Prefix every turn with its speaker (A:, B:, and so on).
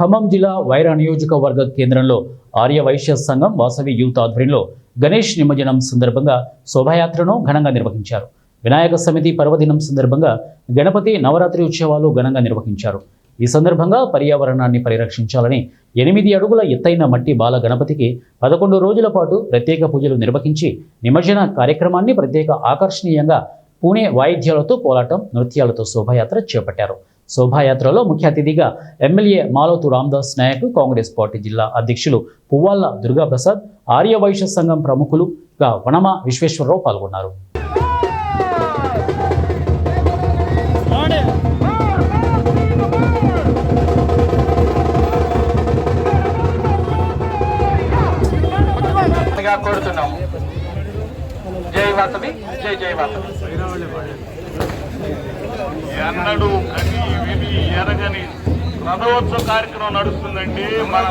A: ఖమ్మం జిల్లా వైరా నియోజకవర్గ కేంద్రంలో ఆర్య వైశ్య సంఘం వాసవి యూత్ ఆధ్వర్యంలో గణేష్ నిమజ్జనం సందర్భంగా శోభాయాత్రను ఘనంగా నిర్వహించారు. వినాయక సమితి పర్వదినం సందర్భంగా గణపతి నవరాత్రి ఉత్సవాలు ఘనంగా నిర్వహించారు. ఈ సందర్భంగా పర్యావరణాన్ని పరిరక్షించాలని 8 అడుగుల ఎత్తైన మట్టి బాల గణపతికి 11 రోజుల పాటు ప్రత్యేక పూజలు నిర్వహించి నిమజ్జన కార్యక్రమాన్ని ప్రత్యేక ఆకర్షణీయంగా పూణే వాయిద్యాలతో కోలాటం నృత్యాలతో శోభాయాత్ర చేపట్టారు. శోభాయాత్రలో ముఖ్య అతిథిగా ఎమ్మెల్యే మాలోతు రామదాస్ నాయక్, కాంగ్రెస్ పార్టీ జిల్లా అధ్యక్షులు పువ్వాళ్ల దుర్గాప్రసాద్, ఆర్య వైశ్య సంఘం ప్రముఖులుగా వనమ విశ్వేశ్వరరావు పాల్గొన్నారు.
B: కోరుతున్నాము. జై వాసవి, జై జై వాసవి.
C: ఎన్నడూ కని విని ఎరగని రథోత్సవ కార్యక్రమం నడుస్తుందండి మన